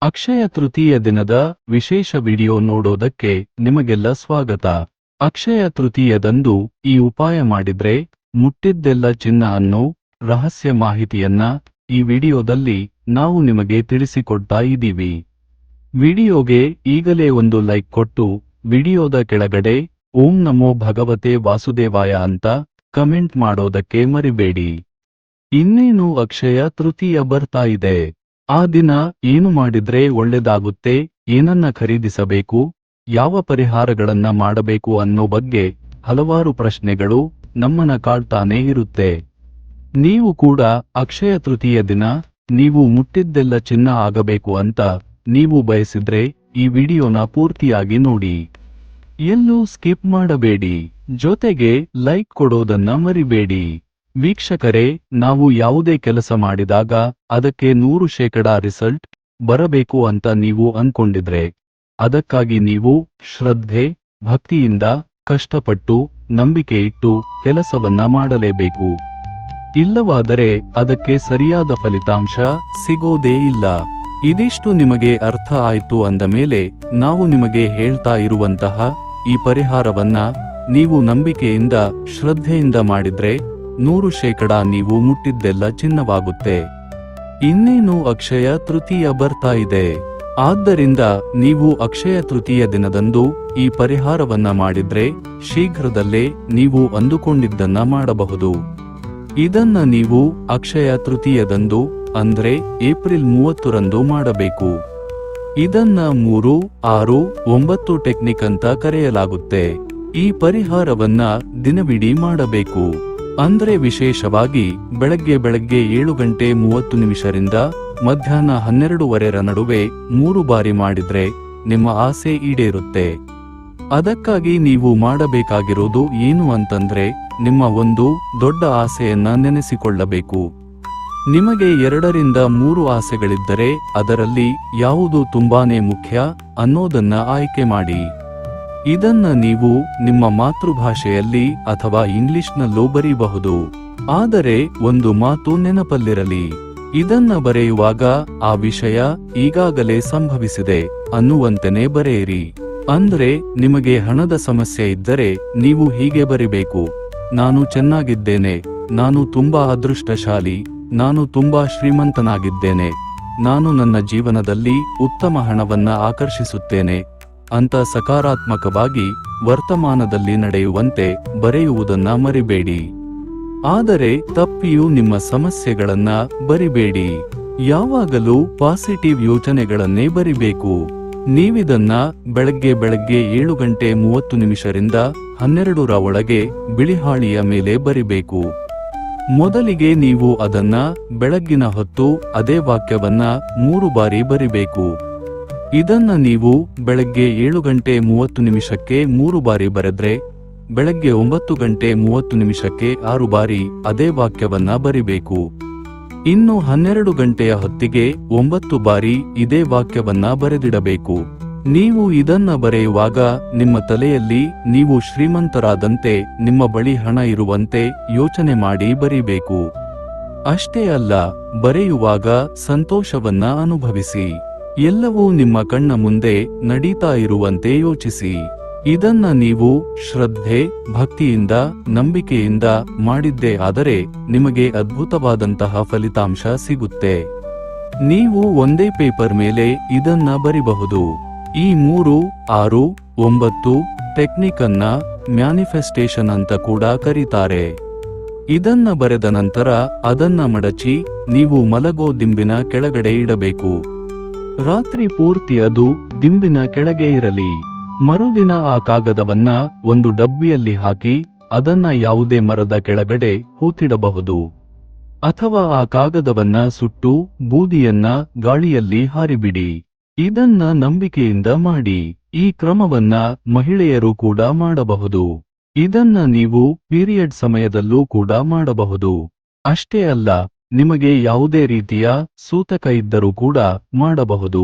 ಅಕ್ಷಯ ತೃತೀಯ ದಿನದ ವಿಶೇಷ ವಿಡಿಯೋ ನೋಡೋದಕ್ಕೆ ನಿಮಗೆಲ್ಲ ಸ್ವಾಗತ. ಅಕ್ಷಯ ತೃತೀಯದಂದು ಈ ಉಪಾಯ ಮಾಡಿದ್ರೆ ಮುಟ್ಟಿದ್ದೆಲ್ಲ ಚಿನ್ನ ಅನ್ನೋ ರಹಸ್ಯ ಮಾಹಿತಿಯನ್ನ ಈ ವಿಡಿಯೋದಲ್ಲಿ ನಾವು ನಿಮಗೆ ತಿಳಿಸಿಕೊಡ್ತಾ ಇದ್ದೀವಿ. ವಿಡಿಯೋಗೆ ಈಗಲೇ ಒಂದು ಲೈಕ್ ಕೊಟ್ಟು ವಿಡಿಯೋದ ಕೆಳಗಡೆ ಓಂ ನಮೋ ಭಗವತೆ ವಾಸುದೇವಾಯ ಅಂತ ಕಮೆಂಟ್ ಮಾಡೋದಕ್ಕೆ ಮರಿಬೇಡಿ. ಇನ್ನೇನು ಅಕ್ಷಯ ತೃತೀಯ ಬರ್ತಾ ಇದೆ. ಆ ದಿನ ಏನು ಮಾಡಿದ್ರೆ ಒಳ್ಳೆದಾಗುತ್ತೆ, ಏನನ್ನ ಖರೀದಿಸಬೇಕು, ಯಾವ ಪರಿಹಾರಗಳನ್ನ ಮಾಡಬೇಕು ಅನ್ನೋ ಬಗ್ಗೆ ಹಲವಾರು ಪ್ರಶ್ನೆಗಳು ನಮ್ಮನ್ನ ಕಾಡ್ತಾನೆ ಇರುತ್ತೆ. ನೀವು ಕೂಡ ಅಕ್ಷಯ ತೃತೀಯ ದಿನ ನೀವು ಮುಟ್ಟಿದ್ದೆಲ್ಲ ಚಿನ್ನ ಆಗಬೇಕು ಅಂತ ನೀವು ಬಯಸಿದ್ರೆ ಈ ವಿಡಿಯೋನ ಪೂರ್ತಿಯಾಗಿ ನೋಡಿ, ಎಲ್ಲೂ ಸ್ಕಿಪ್ ಮಾಡಬೇಡಿ, ಜೊತೆಗೆ ಲೈಕ್ ಕೊಡೋದನ್ನ ಮರಿಬೇಡಿ. ವೀಕ್ಷಕರೇ, ನಾವು ಯಾವುದೇ ಕೆಲಸ ಮಾಡಿದಾಗ ಅದಕ್ಕೆ 100% ರಿಸಲ್ಟ್ ಬರಬೇಕು ಅಂತ ನೀವು ಅನ್ಕೊಂಡಿದ್ರೆ ಅದಕ್ಕಾಗಿ ನೀವು ಶ್ರದ್ಧೆ ಭಕ್ತಿಯಿಂದ ಕಷ್ಟಪಟ್ಟು ನಂಬಿಕೆ ಇಟ್ಟು ಕೆಲಸವನ್ನ ಮಾಡಲೇಬೇಕು. ಇಲ್ಲವಾದರೆ ಅದಕ್ಕೆ ಸರಿಯಾದ ಫಲಿತಾಂಶ ಸಿಗೋದೇ ಇಲ್ಲ. ಇದಿಷ್ಟು ನಿಮಗೆ ಅರ್ಥ ಆಯ್ತು ಅಂದ ಮೇಲೆ ನಾವು ನಿಮಗೆ ಹೇಳ್ತಾ ಇರುವಂತಹ ಈ ಪರಿಹಾರವನ್ನ ನೀವು ನಂಬಿಕೆಯಿಂದ ಶ್ರದ್ಧೆಯಿಂದ ಮಾಡಿದ್ರೆ 100% ನೀವು ಮುಟ್ಟಿದ್ದೆಲ್ಲ ಚಿನ್ನವಾಗುತ್ತೆ. ಇನ್ನೇನು ಅಕ್ಷಯ ತೃತೀಯ ಬರ್ತಾ ಇದೆ. ಆದ್ದರಿಂದ ನೀವು ಅಕ್ಷಯ ತೃತೀಯ ದಿನದಂದು ಈ ಪರಿಹಾರವನ್ನ ಮಾಡಿದ್ರೆ ಶೀಘ್ರದಲ್ಲೇ ನೀವು ಅಂದುಕೊಂಡಿದ್ದನ್ನ ಮಾಡಬಹುದು. ಇದನ್ನ ನೀವು ಅಕ್ಷಯ ತೃತೀಯದಂದು ಅಂದ್ರೆ ಏಪ್ರಿಲ್ 30ರಂದು ಮಾಡಬೇಕು. ಇದನ್ನ 3, 6, 9 ಟೆಕ್ನಿಕ್ ಅಂತ ಕರೆಯಲಾಗುತ್ತೆ. ಈ ಪರಿಹಾರವನ್ನ ದಿನವಿಡೀ ಮಾಡಬೇಕು. ಅಂದ್ರೆ ವಿಶೇಷವಾಗಿ ಬೆಳಗ್ಗೆ 7:30 ಮಧ್ಯಾಹ್ನ 12:30 ನಡುವೆ 3 ಬಾರಿ ಮಾಡಿದ್ರೆ ನಿಮ್ಮ ಆಸೆ ಈಡೇರುತ್ತೆ. ಅದಕ್ಕಾಗಿ ನೀವು ಮಾಡಬೇಕಾಗಿರೋದು ಏನು ಅಂತಂದ್ರೆ ನಿಮ್ಮ ಒಂದು ದೊಡ್ಡ ಆಸೆಯನ್ನ ನೆನೆಸಿಕೊಳ್ಳಬೇಕು. ನಿಮಗೆ 2ರಿಂದ 3 ಆಸೆಗಳಿದ್ದರೆ ಅದರಲ್ಲಿ ಯಾವುದು ತುಂಬಾನೇ ಮುಖ್ಯ ಅನ್ನೋದನ್ನ ಆಯ್ಕೆ ಮಾಡಿ. ಇದನ್ನ ನೀವು ನಿಮ್ಮ ಮಾತೃಭಾಷೆಯಲ್ಲಿ ಅಥವಾ ಇಂಗ್ಲಿಷ್ನಲ್ಲೂ ಬರೀಬಹುದು. ಆದರೆ ಒಂದು ಮಾತು ನೆನಪಲ್ಲಿರಲಿ, ಇದನ್ನ ಬರೆಯುವಾಗ ಆ ವಿಷಯ ಈಗಾಗಲೇ ಸಂಭವಿಸಿದೆ ಅನ್ನುವಂತೆಯೇ ಬರೆಯಿರಿ. ಅಂದ್ರೆ ನಿಮಗೆ ಹಣದ ಸಮಸ್ಯೆ ಇದ್ದರೆ ನೀವು ಹೀಗೆ ಬರಿಬೇಕು: ನಾನು ಚೆನ್ನಾಗಿದ್ದೇನೆ, ನಾನು ತುಂಬಾ ಅದೃಷ್ಟಶಾಲಿ, ನಾನು ತುಂಬಾ ಶ್ರೀಮಂತನಾಗಿದ್ದೇನೆ, ನಾನು ನನ್ನ ಜೀವನದಲ್ಲಿ ಉತ್ತಮ ಹಣವನ್ನ ಆಕರ್ಷಿಸುತ್ತೇನೆ ಅಂತ ಸಕಾರಾತ್ಮಕವಾಗಿ ವರ್ತಮಾನದಲ್ಲಿ ನಡೆಯುವಂತೆ ಬರೆಯುವುದನ್ನ ಮರಿಬೇಡಿ. ಆದರೆ ತಪ್ಪಿಯೂ ನಿಮ್ಮ ಸಮಸ್ಯೆಗಳನ್ನ ಬರಿಬೇಡಿ. ಯಾವಾಗಲೂ ಪಾಸಿಟಿವ್ ಯೋಚನೆಗಳನ್ನೇ ಬರಿಬೇಕು. ನೀವಿದನ್ನ ಬೆಳಗ್ಗೆ 7:30ರಿಂದ 12ರ ಒಳಗೆ ಬಿಳಿಹಾಳಿಯ ಮೇಲೆ ಬರಿಬೇಕು. ಮೊದಲಿಗೆ ನೀವು ಅದನ್ನ ಬೆಳಗ್ಗಿನ ಹೊತ್ತು ಅದೇ ವಾಕ್ಯವನ್ನ 3 ಬಾರಿ ಬರಿಬೇಕು. ಇದನ್ನ ನೀವು ಬೆಳಗ್ಗೆ 7:30ಕ್ಕೆ 3 ಬಾರಿ ಬರೆದ್ರೆ ಬೆಳಗ್ಗೆ 9:30ಕ್ಕೆ 6 ಬಾರಿ ಅದೇ ವಾಕ್ಯವನ್ನ ಬರಿಬೇಕು. ಇನ್ನು 12 ಗಂಟೆಯ ಹೊತ್ತಿಗೆ 9 ಬಾರಿ ಇದೇ ವಾಕ್ಯವನ್ನ ಬರೆದಿಡಬೇಕು. ನೀವು ಇದನ್ನ ಬರೆಯುವಾಗ ನಿಮ್ಮ ತಲೆಯಲ್ಲಿ ನೀವು ಶ್ರೀಮಂತರಾದಂತೆ ನಿಮ್ಮ ಬಳಿ ಹಣ ಇರುವಂತೆ ಯೋಚನೆ ಮಾಡಿ ಬರಿಬೇಕು. ಅಷ್ಟೇ ಅಲ್ಲ, ಬರೆಯುವಾಗ ಸಂತೋಷವನ್ನ ಅನುಭವಿಸಿ. ಎಲ್ಲವೂ ನಿಮ್ಮ ಕಣ್ಣ ಮುಂದೆ ನಡೀತಾ ಇರುವಂತೆ ಯೋಚಿಸಿ. ಇದನ್ನ ನೀವು ಶ್ರದ್ಧೆ ಭಕ್ತಿಯಿಂದ ನಂಬಿಕೆಯಿಂದ ಮಾಡಿದ್ದೇ ಆದರೆ ನಿಮಗೆ ಅದ್ಭುತವಾದಂತಹ ಫಲಿತಾಂಶ ಸಿಗುತ್ತೆ. ನೀವು ಒಂದೇ ಪೇಪರ್ ಮೇಲೆ ಇದನ್ನ ಬರಿಬಹುದು. ಈ 3, 6, 9 ಟೆಕ್ನಿಕ್ ಅನ್ನ ಮ್ಯಾನಿಫೆಸ್ಟೇಷನ್ ಅಂತ ಕೂಡ ಕರೀತಾರೆ. ಇದನ್ನ ಬರೆದ ನಂತರ ಅದನ್ನ ಮಡಚಿ ನೀವು ಮಲಗೋ ದಿಂಬಿನ ಕೆಳಗಡೆ ಇಡಬೇಕು. ರಾತ್ರಿ ಪೂರ್ತಿ ಅದು ದಿಂಬಿನ ಕೆಳಗೆ ಇರಲಿ. ಮರುದಿನ ಆ ಕಾಗದವನ್ನ ಒಂದು ಡಬ್ಬಿಯಲ್ಲಿ ಹಾಕಿ ಅದನ್ನ ಯಾವುದೇ ಮರದ ಕೆಳಗಡೆ ಹೂತಿಡಬಹುದು. ಅಥವಾ ಆ ಕಾಗದವನ್ನ ಸುಟ್ಟು ಬೂದಿಯನ್ನ ಗಾಳಿಯಲ್ಲಿ ಹಾರಿಬಿಡಿ. ಇದನ್ನ ನಂಬಿಕೆಯಿಂದ ಮಾಡಿ. ಈ ಕ್ರಮವನ್ನ ಮಹಿಳೆಯರು ಕೂಡ ಮಾಡಬಹುದು. ಇದನ್ನ ನೀವು ಪೀರಿಯಡ್ ಸಮಯದಲ್ಲೂ ಕೂಡ ಮಾಡಬಹುದು. ಅಷ್ಟೇ ಅಲ್ಲ, ನಿಮಗೆ ಯಾವುದೇ ರೀತಿಯ ಸೂತಕ ಇದ್ದರೂ ಕೂಡ ಮಾಡಬಹುದು.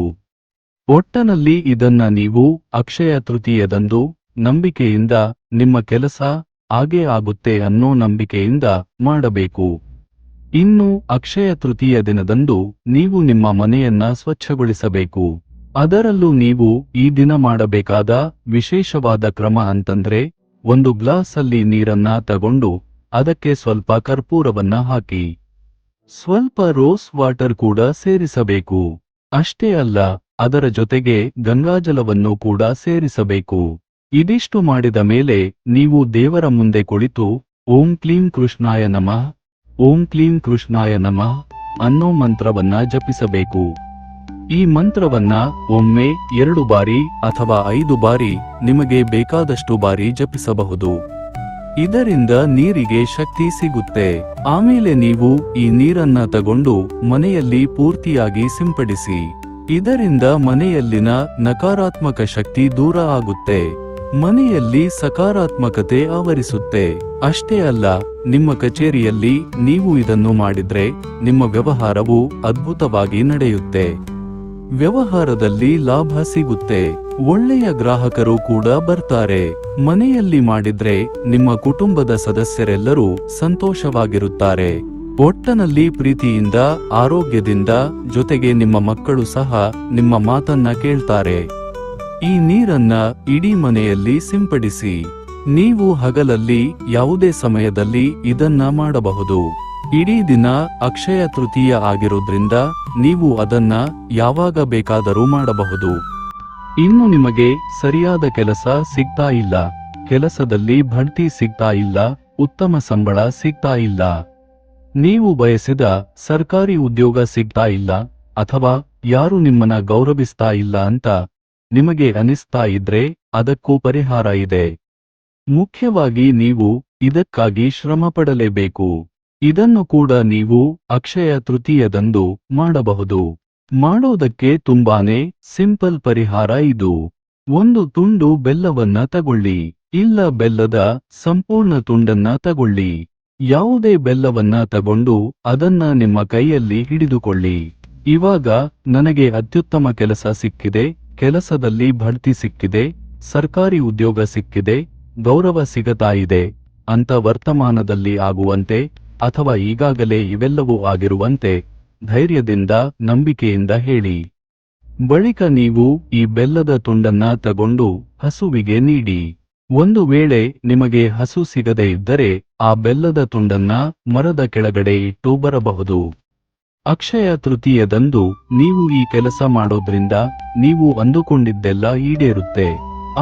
ಒಟ್ಟನಲ್ಲಿ ಇದನ್ನ ನೀವು ಅಕ್ಷಯ ತೃತೀಯದಂದು ನಂಬಿಕೆಯಿಂದ ನಿಮ್ಮ ಕೆಲಸ ಆಗೇ ಆಗುತ್ತೆ ಅನ್ನೋ ನಂಬಿಕೆಯಿಂದ ಮಾಡಬೇಕು. ಇನ್ನು ಅಕ್ಷಯ ತೃತೀಯ ದಿನದಂದು ನೀವು ನಿಮ್ಮ ಮನೆಯನ್ನ ಸ್ವಚ್ಛಗೊಳಿಸಬೇಕು. ಅದರಲ್ಲೂ ನೀವು ಈ ದಿನ ಮಾಡಬೇಕಾದ ವಿಶೇಷವಾದ ಕ್ರಮ ಅಂತಂದ್ರೆ, ಒಂದು ಗ್ಲಾಸ್ ಅಲ್ಲಿ ನೀರನ್ನ ತಗೊಂಡು ಅದಕ್ಕೆ ಸ್ವಲ್ಪ ಕರ್ಪೂರವನ್ನ ಹಾಕಿ ಸ್ವಲ್ಪ ರೋಸ್ ವಾಟರ್ ಕೂಡ ಸೇರಿಸಬೇಕು. ಅಷ್ಟೇ ಅಲ್ಲ, ಅದರ ಜೊತೆಗೆ ಗಂಗಾಜಲವನ್ನು ಕೂಡ ಸೇರಿಸಬೇಕು. ಇದಿಷ್ಟು ಮಾಡಿದ ಮೇಲೆ ನೀವು ದೇವರ ಮುಂದೆ ಕುಳಿತು ಓಂ ಕ್ಲೀಂ ಕೃಷ್ಣಾಯ ನಮಃ, ಓಂ ಕ್ಲೀಂ ಕೃಷ್ಣಾಯ ನಮಃ ಅನ್ನೋ ಮಂತ್ರವನ್ನ ಜಪಿಸಬೇಕು. ಈ ಮಂತ್ರವನ್ನ ಒಮ್ಮೆ 2 ಬಾರಿ ಅಥವಾ 5 ಬಾರಿ ನಿಮಗೆ ಬೇಕಾದಷ್ಟು ಬಾರಿ ಜಪಿಸಬಹುದು. ಇದರಿಂದ ನೀರಿಗೆ ಶಕ್ತಿ ಸಿಗುತ್ತೆ. ಆಮೇಲೆ ನೀವು ಈ ನೀರನ್ನ ತಗೊಂಡು ಮನೆಯಲ್ಲಿ ಪೂರ್ತಿಯಾಗಿ ಸಿಂಪಡಿಸಿ. ಇದರಿಂದ ಮನೆಯಲ್ಲಿನ ನಕಾರಾತ್ಮಕ ಶಕ್ತಿ ದೂರ ಆಗುತ್ತೆ. ಮನೆಯಲ್ಲಿ ಸಕಾರಾತ್ಮಕತೆ ಆವರಿಸುತ್ತೆ. ಅಷ್ಟೇ ಅಲ್ಲ, ನಿಮ್ಮ ಕಚೇರಿಯಲ್ಲಿ ನೀವು ಇದನ್ನು ಮಾಡಿದ್ರೆ ನಿಮ್ಮ ವ್ಯವಹಾರವು ಅದ್ಭುತವಾಗಿ ನಡೆಯುತ್ತೆ. ವ್ಯವಹಾರದಲ್ಲಿ ಲಾಭ ಸಿಗುತ್ತೆ. ಒಳ್ಳೆಯ ಗ್ರಾಹಕರು ಕೂಡ ಬರ್ತಾರೆ. ಮನೆಯಲ್ಲಿ ಮಾಡಿದ್ರೆ ನಿಮ್ಮ ಕುಟುಂಬದ ಸದಸ್ಯರೆಲ್ಲರೂ ಸಂತೋಷವಾಗಿರುತ್ತಾರೆ. ಒಟ್ಟನಲ್ಲಿ ಪ್ರೀತಿಯಿಂದ, ಆರೋಗ್ಯದಿಂದ, ಜೊತೆಗೆ ನಿಮ್ಮ ಮಕ್ಕಳು ಸಹ ನಿಮ್ಮ ಮಾತನ್ನ ಕೇಳ್ತಾರೆ. ಈ ನೀರನ್ನ ಇಡೀ ಮನೆಯಲ್ಲಿ ಸಿಂಪಡಿಸಿ. ನೀವು ಹಗಲಲ್ಲಿ ಯಾವುದೇ ಸಮಯದಲ್ಲಿ ಇದನ್ನ ಮಾಡಬಹುದು. ಇಡೀ ದಿನ ಅಕ್ಷಯ ತೃತೀಯ ಆಗಿರೋದ್ರಿಂದ ನೀವು ಅದನ್ನ ಯಾವಾಗ ಬೇಕಾದರೂ ಮಾಡಬಹುದು. ಇನ್ನು ನಿಮಗೆ ಸರಿಯಾದ ಕೆಲಸ ಸಿಗ್ತಾ ಇಲ್ಲ, ಕೆಲಸದಲ್ಲಿ ಬಡ್ತಿ ಸಿಗ್ತಾ ಇಲ್ಲ, ಉತ್ತಮ ಸಂಬಳ ಸಿಗ್ತಾ ಇಲ್ಲ, ನೀವು ಬಯಸಿದ ಸರ್ಕಾರಿ ಉದ್ಯೋಗ ಸಿಗ್ತಾ ಇಲ್ಲ, ಅಥವಾ ಯಾರು ನಿಮ್ಮನ್ನ ಗೌರವಿಸ್ತಾ ಇಲ್ಲ ಅಂತ ನಿಮಗೆ ಅನಿಸ್ತಾ ಇದ್ರೆ ಅದಕ್ಕೂ ಪರಿಹಾರ ಇದೆ. ಮುಖ್ಯವಾಗಿ ನೀವು ಇದಕ್ಕಾಗಿ ಶ್ರಮ ಪಡಲೇಬೇಕು. ಇದನ್ನು ಕೂಡ ನೀವು ಅಕ್ಷಯ ತೃತೀಯದಂದು ಮಾಡಬಹುದು. ಮಾಡೋದಕ್ಕೆ ತುಂಬಾನೇ ಸಿಂಪಲ್ ಪರಿಹಾರ ಇದು. 1 ತುಂಡು ಬೆಲ್ಲವನ್ನ ತಗೊಳ್ಳಿ, ಇಲ್ಲ ಬೆಲ್ಲದ ಸಂಪೂರ್ಣ ತುಂಡನ್ನ ತಗೊಳ್ಳಿ. ಯಾವುದೇ ಬೆಲ್ಲವನ್ನ ತಗೊಂಡು ಅದನ್ನ ನಿಮ್ಮ ಕೈಯಲ್ಲಿ ಹಿಡಿದುಕೊಳ್ಳಿ. ಇವಾಗ ನನಗೆ ಅತ್ಯುತ್ತಮ ಕೆಲಸ ಸಿಕ್ಕಿದೆ, ಕೆಲಸದಲ್ಲಿ ಬಡ್ತಿ ಸಿಕ್ಕಿದೆ, ಸರ್ಕಾರಿ ಉದ್ಯೋಗ ಸಿಕ್ಕಿದೆ, ಗೌರವ ಸಿಗತಾ ಇದೆ ಅಂತ ವರ್ತಮಾನದಲ್ಲಿ ಆಗುವಂತೆ ಅಥವಾ ಈಗಾಗಲೇ ಇವೆಲ್ಲವೂ ಆಗಿರುವಂತೆ ಧೈರ್ಯದಿಂದ, ನಂಬಿಕೆಯಿಂದ ಹೇಳಿ. ಬಳಿಕ ನೀವು ಈ ಬೆಲ್ಲದ ತುಂಡನ್ನ ತಗೊಂಡು ಹಸುವಿಗೆ ನೀಡಿ. ಒಂದು ವೇಳೆ ನಿಮಗೆ ಹಸು ಸಿಗದೇ ಇದ್ದರೆ ಆ ಬೆಲ್ಲದ ತುಂಡನ್ನ ಮರದ ಕೆಳಗಡೆ ಇಟ್ಟು ಬರಬಹುದು. ಅಕ್ಷಯ ತೃತೀಯದಂದು ನೀವು ಈ ಕೆಲಸ ಮಾಡೋದ್ರಿಂದ ನೀವು ಅಂದುಕೊಂಡಿದ್ದೆಲ್ಲ ಈಡೇರುತ್ತೆ.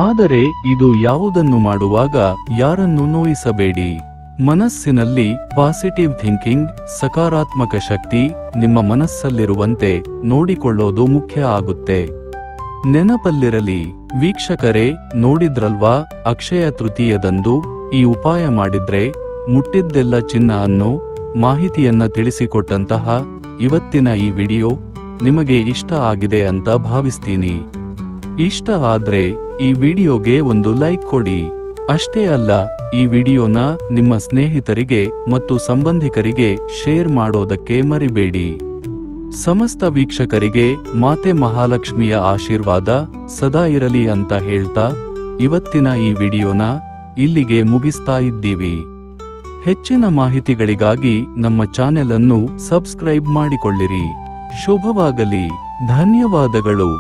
ಆದರೆ ಇದು ಯಾವುದನ್ನು ಮಾಡುವಾಗ ಯಾರನ್ನು ನೋಯಿಸಬೇಡಿ. ಮನಸ್ಸಿನಲ್ಲಿ ಪಾಸಿಟಿವ್ ಥಿಂಕಿಂಗ್, ಸಕಾರಾತ್ಮಕ ಶಕ್ತಿ ನಿಮ್ಮ ಮನಸ್ಸಲ್ಲಿರುವಂತೆ ನೋಡಿಕೊಳ್ಳೋದು ಮುಖ್ಯ ಆಗುತ್ತೆ. ನೆನಪಲ್ಲಿರಲಿ ವೀಕ್ಷಕರೇ, ನೋಡಿದ್ರಲ್ವಾ, ಅಕ್ಷಯ ತೃತೀಯದಂದು ಈ ಉಪಾಯ ಮಾಡಿದ್ರೆ ಮುಟ್ಟಿದ್ದೆಲ್ಲ ಚಿನ್ನ ಅನ್ನೋ ಮಾಹಿತಿಯನ್ನ ತಿಳಿಸಿಕೊಟ್ಟಂತಹ ಇವತ್ತಿನ ಈ ವಿಡಿಯೋ ನಿಮಗೆ ಇಷ್ಟ ಆಗಿದೆ ಅಂತ ಭಾವಿಸ್ತೀನಿ. ಇಷ್ಟ ಆದ್ರೆ ಈ ವಿಡಿಯೋಗೆ ಒಂದು ಲೈಕ್ ಕೊಡಿ. ಅಷ್ಟೇ ಅಲ್ಲ, ಈ ವಿಡಿಯೋನ ನಿಮ್ಮ ಸ್ನೇಹಿತರಿಗೆ ಮತ್ತು ಸಂಬಂಧಿಕರಿಗೆ ಶೇರ್ ಮಾಡೋದಕ್ಕೆ ಮರಿಬೇಡಿ. ಸಮಸ್ತ ವೀಕ್ಷಕರಿಗೆ ಮಾತೆ ಮಹಾಲಕ್ಷ್ಮಿಯ ಆಶೀರ್ವಾದ ಸದಾ ಇರಲಿ ಅಂತ ಹೇಳ್ತಾ ಇವತ್ತಿನ ಈ ವಿಡಿಯೋನ ಇಲ್ಲಿಗೆ ಮುಗಿಸ್ತಾ ಇದ್ದೀವಿ. ಹೆಚ್ಚಿನ ಮಾಹಿತಿಗಳಿಗಾಗಿ ನಮ್ಮ ಚಾನೆಲ್ ಅನ್ನು ಸಬ್ಸ್ಕ್ರೈಬ್ ಮಾಡಿಕೊಳ್ಳಿರಿ. ಶುಭವಾಗಲಿ. ಧನ್ಯವಾದಗಳು.